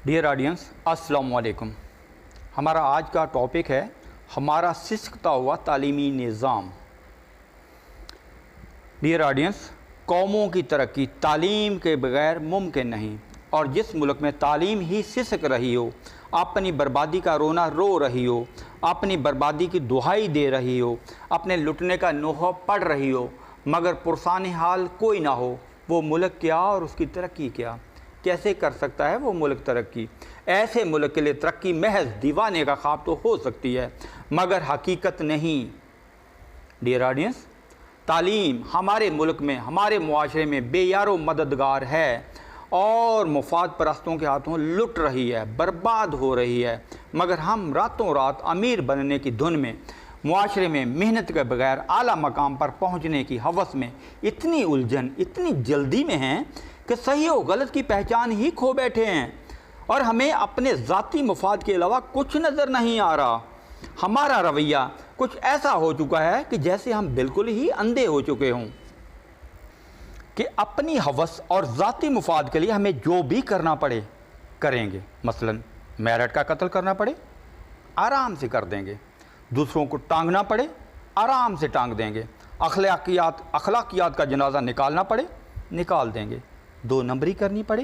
Dear audience, السلام علیکم۔ ہمارا آج کا ٹاپک ہے ہمارا سسکتا ہوا تعلیمی نظام۔ ڈیئر آڈینس، قوموں کی ترقی تعلیم کے بغیر ممکن نہیں، اور جس ملک میں تعلیم ہی سسک رہی ہو، اپنی بربادی کا رونا رو رہی ہو، اپنی بربادی کی دہائی دے رہی ہو، اپنے لٹنے کا نوحہ پڑھ رہی ہو، مگر پرسان حال کوئی نہ ہو، وہ ملک کیا اور اس کی ترقی کیا؟ کیسے کر سکتا ہے وہ ملک ترقی؟ ایسے ملک کے لیے ترقی محض دیوانے کا خواب تو ہو سکتی ہے، مگر حقیقت نہیں۔ ڈیئر آڈینس، تعلیم ہمارے ملک میں، ہمارے معاشرے میں بے یار و مددگار ہے، اور مفاد پرستوں کے ہاتھوں لٹ رہی ہے، برباد ہو رہی ہے، مگر ہم راتوں رات امیر بننے کی دھن میں، معاشرے میں محنت کے بغیر اعلیٰ مقام پر پہنچنے کی ہوس میں اتنی الجھن، اتنی جلدی میں ہیں کہ صحیح و غلط کی پہچان ہی کھو بیٹھے ہیں، اور ہمیں اپنے ذاتی مفاد کے علاوہ کچھ نظر نہیں آ رہا۔ ہمارا رویہ کچھ ایسا ہو چکا ہے کہ جیسے ہم بالکل ہی اندھے ہو چکے ہوں کہ اپنی ہوس اور ذاتی مفاد کے لیے ہمیں جو بھی کرنا پڑے کریں گے۔ مثلا میرٹ کا قتل کرنا پڑے، آرام سے کر دیں گے۔ دوسروں کو ٹانگنا پڑے، آرام سے ٹانگ دیں گے۔ اخلاقیات کا جنازہ نکالنا پڑے، نکال دیں گے۔ 2 نمبری کرنی پڑے،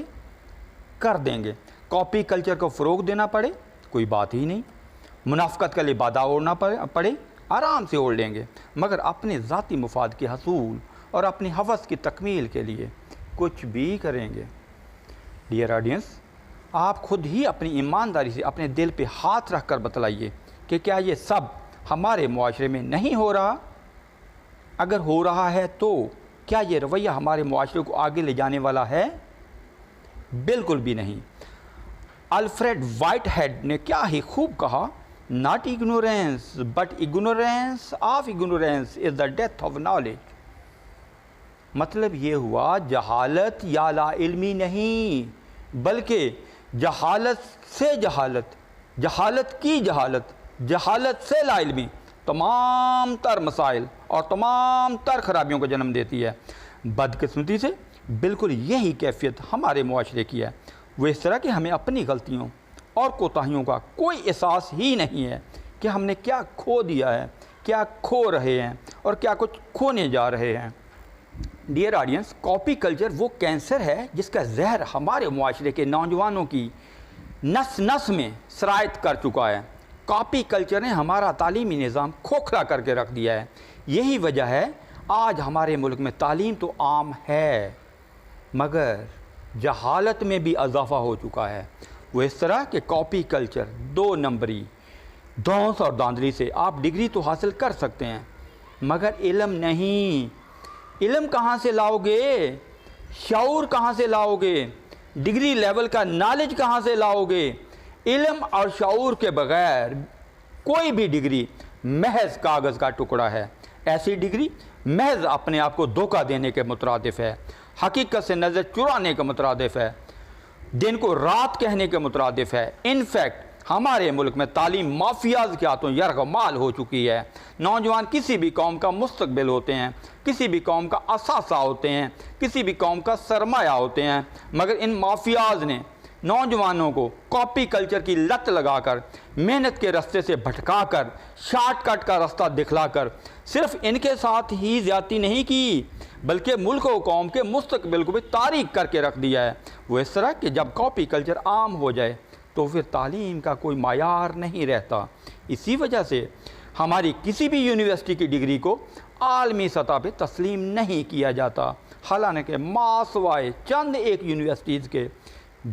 کر دیں گے۔ کاپی کلچر کو فروغ دینا پڑے، کوئی بات ہی نہیں۔ منافقت کا لبادہ اوڑھنا پڑے، آرام سے اوڑھ لیں گے، مگر اپنے ذاتی مفاد کے حصول اور اپنی ہوس کی تکمیل کے لیے کچھ بھی کریں گے۔ ڈیئر آڈینس، آپ خود ہی اپنی ایمانداری سے اپنے دل پہ ہاتھ رکھ کر بتلائیے کہ کیا یہ سب ہمارے معاشرے میں نہیں ہو رہا؟ اگر ہو رہا ہے تو کیا یہ رویہ ہمارے معاشرے کو آگے لے جانے والا ہے؟ بالکل بھی نہیں۔ الفریڈ وائٹ ہیڈ نے کیا ہی خوب کہا، "Not ignorance, but ignorance of ignorance is the death of knowledge." مطلب یہ ہوا جہالت یا لا علمی نہیں، بلکہ جہالت سے جہالت، جہالت کی جہالت، جہالت سے لا علمی تمام تر مسائل اور تمام تر خرابیوں کو جنم دیتی ہے۔ بدقسمتی سے بالکل یہی کیفیت ہمارے معاشرے کی ہے۔ وہ اس طرح کہ ہمیں اپنی غلطیوں اور کوتاہیوں کا کوئی احساس ہی نہیں ہے کہ ہم نے کیا کھو دیا ہے، کیا کھو رہے ہیں اور کیا کچھ کھونے جا رہے ہیں۔ ڈیئر آڈینس، کاپی کلچر وہ کینسر ہے جس کا زہر ہمارے معاشرے کے نوجوانوں کی نس نس میں سرایت کر چکا ہے۔ کاپی کلچر نے ہمارا تعلیمی نظام کھوکھلا کر کے رکھ دیا ہے۔ یہی وجہ ہے آج ہمارے ملک میں تعلیم تو عام ہے، مگر جہالت میں بھی اضافہ ہو چکا ہے۔ وہ اس طرح کہ کاپی کلچر، 2 نمبری، دھونس اور دھاندلی سے آپ ڈگری تو حاصل کر سکتے ہیں، مگر علم نہیں۔ علم کہاں سے لاؤ گے؟ شعور کہاں سے لاؤ گے؟ ڈگری لیول کا نالج کہاں سے لاؤ گے؟ علم اور شعور کے بغیر کوئی بھی ڈگری محض کاغذ کا ٹکڑا ہے۔ ایسی ڈگری محض اپنے آپ کو دھوکہ دینے کے مترادف ہے، حقیقت سے نظر چرانے کے مترادف ہے، دن کو رات کہنے کے مترادف ہے۔ انفیکٹ ہمارے ملک میں تعلیم مافیاز کے ہاتھوں یرغمال ہو چکی ہے۔ نوجوان کسی بھی قوم کا مستقبل ہوتے ہیں، کسی بھی قوم کا اثاثہ ہوتے ہیں، کسی بھی قوم کا سرمایہ ہوتے ہیں، مگر ان مافیاز نے نوجوانوں کو کاپی کلچر کی لت لگا کر، محنت کے رستے سے بھٹکا کر، شارٹ کٹ کا رستہ دکھلا کر صرف ان کے ساتھ ہی زیادتی نہیں کی، بلکہ ملک و قوم کے مستقبل کو بھی تاریک کر کے رکھ دیا ہے۔ وہ اس طرح کہ جب کاپی کلچر عام ہو جائے تو پھر تعلیم کا کوئی معیار نہیں رہتا۔ اسی وجہ سے ہماری کسی بھی یونیورسٹی کی ڈگری کو عالمی سطح پہ تسلیم نہیں کیا جاتا، حالانکہ ماں سوائے چند ایک یونیورسٹیز کے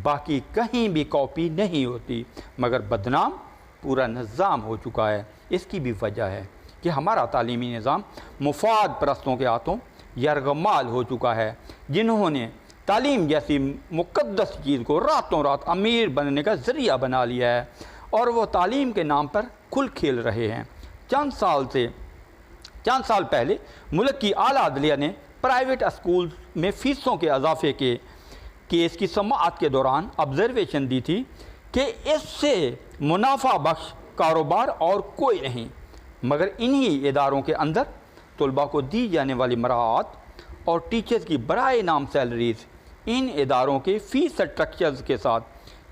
باقی کہیں بھی کاپی نہیں ہوتی، مگر بدنام پورا نظام ہو چکا ہے۔ اس کی بھی وجہ ہے کہ ہمارا تعلیمی نظام مفاد پرستوں کے ہاتھوں یرغمال ہو چکا ہے، جنہوں نے تعلیم جیسی مقدس چیز کو راتوں رات امیر بننے کا ذریعہ بنا لیا ہے، اور وہ تعلیم کے نام پر کھل کھیل رہے ہیں۔ چند سال پہلے ملک کی اعلیٰ عدلیہ نے پرائیویٹ اسکول میں فیسوں کے اضافے کے کیس کی سماعت کے دوران آبزرویشن دی تھی کہ اس سے منافع بخش کاروبار اور کوئی نہیں، مگر انہی اداروں کے اندر طلباء کو دی جانے والی مراعات اور ٹیچرز کی برائے نام سیلریز ان اداروں کے فیس سٹرکچرز کے ساتھ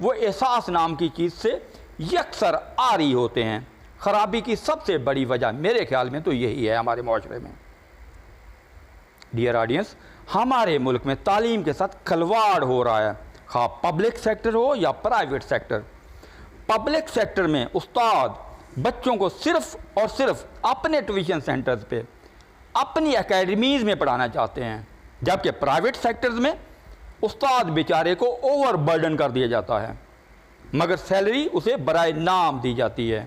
وہ احساس نام کی چیز سے یکسر عاری ہوتے ہیں۔ خرابی کی سب سے بڑی وجہ میرے خیال میں تو یہی ہے ہمارے معاشرے میں۔ ڈیئر آڈینس، ہمارے ملک میں تعلیم کے ساتھ کھلواڑ ہو رہا ہے، خواہ پبلک سیکٹر ہو یا پرائیویٹ سیکٹر۔ پبلک سیکٹر میں استاد بچوں کو صرف اور صرف اپنے ٹیوشن سینٹرز پہ، اپنی اکیڈمیز میں پڑھانا چاہتے ہیں، جبکہ پرائیویٹ سیکٹرز میں استاد بیچارے کو اوور برڈن کر دیا جاتا ہے، مگر سیلری اسے برائے نام دی جاتی ہے،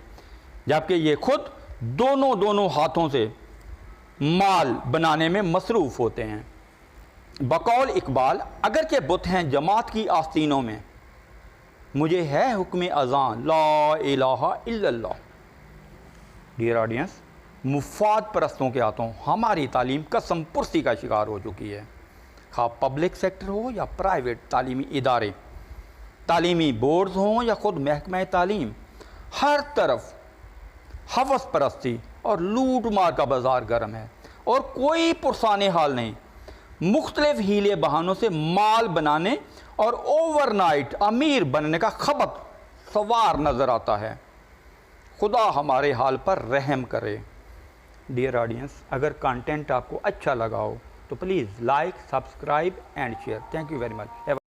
جبکہ یہ خود دونوں ہاتھوں سے مال بنانے میں مصروف ہوتے ہیں۔ بقول اقبال، اگرچہ بت ہیں جماعت کی آستینوں میں، مجھے ہے حکم اذاں لا الہ الا اللہ۔ ڈیئر آڈینس، مفاد پرستوں کے ہاتھوں ہماری تعلیم قسم پرسی کا شکار ہو چکی ہے، خواہ پبلک سیکٹر ہو یا پرائیویٹ تعلیمی ادارے، تعلیمی بورڈز ہوں یا خود محکمہ تعلیم، ہر طرف ہوس پرستی اور لوٹ مار کا بازار گرم ہے، اور کوئی پرسان حال نہیں۔ مختلف ہیلے بہانوں سے مال بنانے اور اوور نائٹ امیر بننے کا خبط سوار نظر آتا ہے۔ خدا ہمارے حال پر رحم کرے۔ ڈیئر آڈینس، اگر کانٹینٹ آپ کو اچھا لگا ہو تو please like, subscribe and share. Thank you very much.